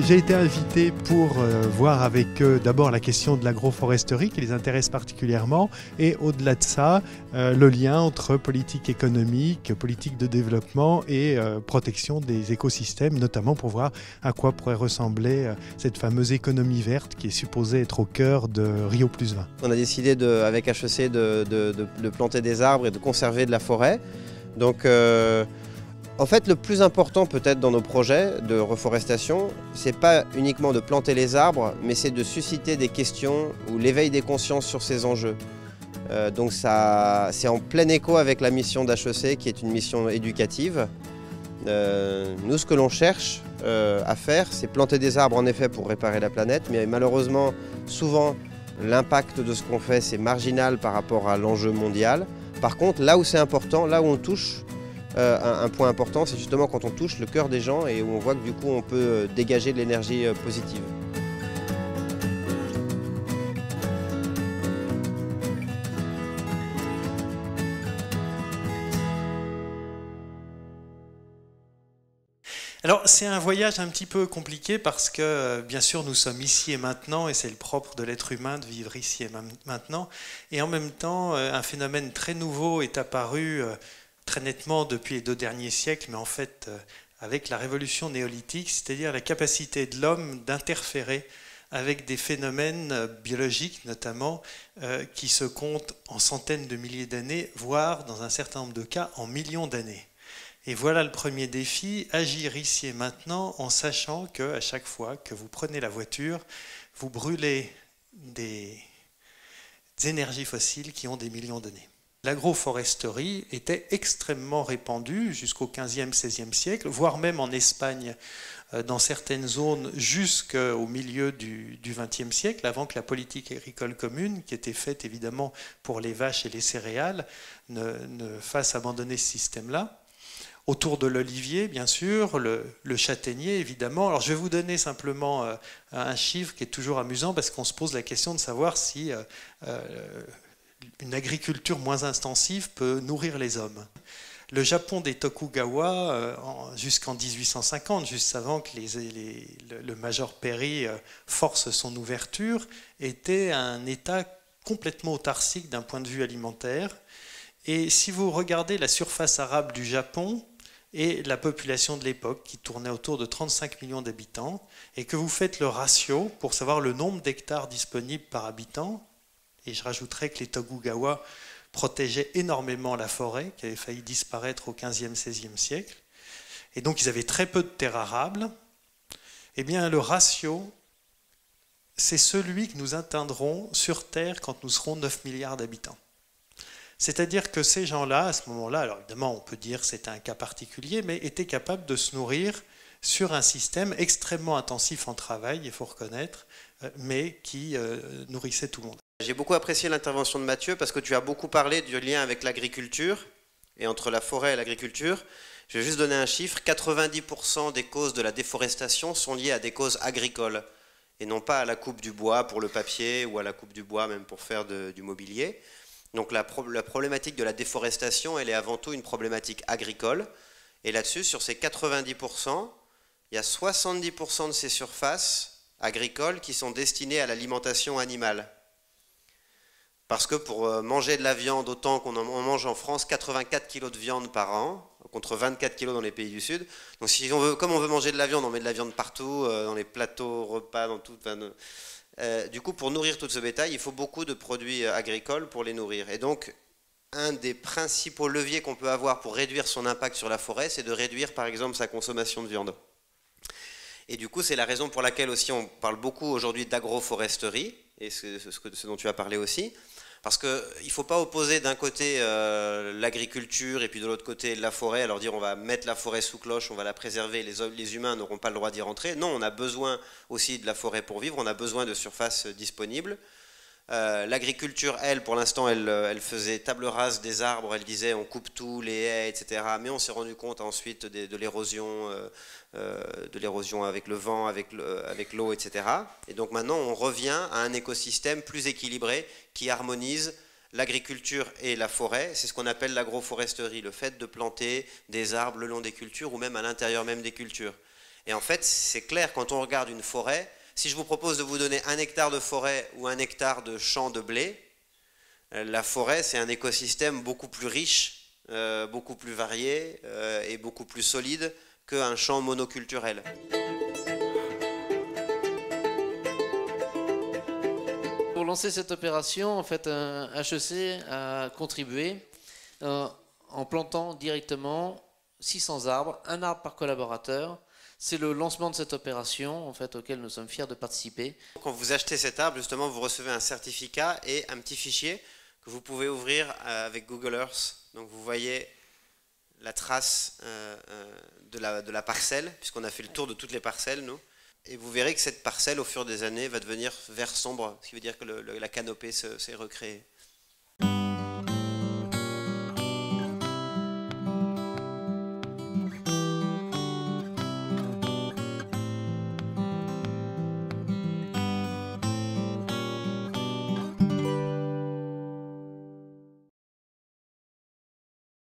J'ai été invité pour voir avec eux d'abord la question de l'agroforesterie qui les intéresse particulièrement et au-delà de ça, le lien entre politique économique, politique de développement et protection des écosystèmes, notamment pour voir à quoi pourrait ressembler cette fameuse économie verte qui est supposée être au cœur de Rio+20. On a décidé avec HEC de planter des arbres et de conserver de la forêt. Donc, en fait, le plus important peut-être dans nos projets de reforestation, c'est pas uniquement de planter les arbres, mais c'est de susciter des questions ou l'éveil des consciences sur ces enjeux. Donc c'est en plein écho avec la mission d'HEC qui est une mission éducative. Nous, ce que l'on cherche à faire, c'est planter des arbres en effet pour réparer la planète, mais malheureusement, souvent, l'impact de ce qu'on fait, c'est marginal par rapport à l'enjeu mondial. Par contre, là où c'est important, là où on touche, un point important, c'est justement quand on touche le cœur des gens et où on voit que du coup on peut dégager de l'énergie positive. Alors c'est un voyage un petit peu compliqué parce que bien sûr nous sommes ici et maintenant et c'est le propre de l'être humain de vivre ici et maintenant, et en même temps un phénomène très nouveau est apparu très nettement depuis les 2 derniers siècles, mais en fait avec la révolution néolithique, c'est-à-dire la capacité de l'homme d'interférer avec des phénomènes biologiques notamment qui se comptent en centaines de milliers d'années, voire dans un certain nombre de cas en millions d'années. Et voilà le premier défi, agir ici et maintenant en sachant qu'à chaque fois que vous prenez la voiture, vous brûlez des énergies fossiles qui ont des millions d'années. L'agroforesterie était extrêmement répandue jusqu'au XVe, XVIe siècle, voire même en Espagne, dans certaines zones jusqu'au milieu du XXe siècle, avant que la politique agricole commune, qui était faite évidemment pour les vaches et les céréales, ne fasse abandonner ce système-là. Autour de l'olivier, bien sûr, le châtaignier, évidemment. Alors, je vais vous donner simplement un chiffre qui est toujours amusant parce qu'on se pose la question de savoir si une agriculture moins intensive peut nourrir les hommes. Le Japon des Tokugawa, jusqu'en 1850, juste avant que le Major Perry force son ouverture, était un État complètement autarcique d'un point de vue alimentaire. Et si vous regardez la surface arable du Japon et la population de l'époque, qui tournait autour de 35 millions d'habitants, et que vous faites le ratio pour savoir le nombre d'hectares disponibles par habitant, et je rajouterais que les Tokugawa protégeaient énormément la forêt, qui avait failli disparaître au XVe, XVIe siècle, et donc ils avaient très peu de terres arables, eh bien le ratio, c'est celui que nous atteindrons sur Terre quand nous serons 9 milliards d'habitants. C'est-à-dire que ces gens-là, à ce moment-là, alors évidemment on peut dire que c'était un cas particulier, mais étaient capables de se nourrir sur un système extrêmement intensif en travail, il faut reconnaître, mais qui nourrissait tout le monde. J'ai beaucoup apprécié l'intervention de Mathieu parce que tu as beaucoup parlé du lien avec l'agriculture et entre la forêt et l'agriculture. Je vais juste donner un chiffre, 90% des causes de la déforestation sont liées à des causes agricoles et non pas à la coupe du bois pour le papier ou à la coupe du bois même pour faire du mobilier. Donc la problématique de la déforestation, elle est avant tout une problématique agricole. Et là-dessus, sur ces 90%, il y a 70% de ces surfaces agricoles qui sont destinées à l'alimentation animale. Parce que pour manger de la viande autant qu'on en mange en France, 84 kg de viande par an, contre 24 kg dans les pays du Sud. Donc si on veut, comme on veut manger de la viande, on met de la viande partout, dans les plateaux, repas, dans tout... du coup, pour nourrir tout ce bétail, il faut beaucoup de produits agricoles pour les nourrir. Et donc, un des principaux leviers qu'on peut avoir pour réduire son impact sur la forêt, c'est de réduire, par exemple, sa consommation de viande. Et du coup, c'est la raison pour laquelle aussi on parle beaucoup aujourd'hui d'agroforesterie, et ce dont tu as parlé aussi. Parce qu'il ne faut pas opposer d'un côté l'agriculture et puis de l'autre côté la forêt, alors dire on va mettre la forêt sous cloche, on va la préserver, les humains n'auront pas le droit d'y rentrer. Non, on a besoin aussi de la forêt pour vivre, on a besoin de surfaces disponibles. L'agriculture, elle, pour l'instant, elle faisait table rase des arbres, elle disait on coupe tout, les haies, etc. Mais on s'est rendu compte ensuite de l'érosion avec le vent, avec l'eau, etc. Et donc maintenant, on revient à un écosystème plus équilibré qui harmonise l'agriculture et la forêt. C'est ce qu'on appelle l'agroforesterie, le fait de planter des arbres le long des cultures ou même à l'intérieur même des cultures. Et en fait, c'est clair, quand on regarde une forêt, si je vous propose de vous donner 1 hectare de forêt ou 1 hectare de champ de blé, la forêt, c'est un écosystème beaucoup plus riche, beaucoup plus varié et beaucoup plus solide qu'un champ monoculturel. Pour lancer cette opération, en fait, HEC a contribué en plantant directement 600 arbres, un arbre par collaborateur. C'est le lancement de cette opération en fait, auquel nous sommes fiers de participer. Quand vous achetez cet arbre, justement, vous recevez un certificat et un petit fichier que vous pouvez ouvrir avec Google Earth. Donc vous voyez la trace de la parcelle, puisqu'on a fait le tour de toutes les parcelles, nous. Et vous verrez que cette parcelle, au fur des années, va devenir vert sombre, ce qui veut dire que la canopée s'est recréée.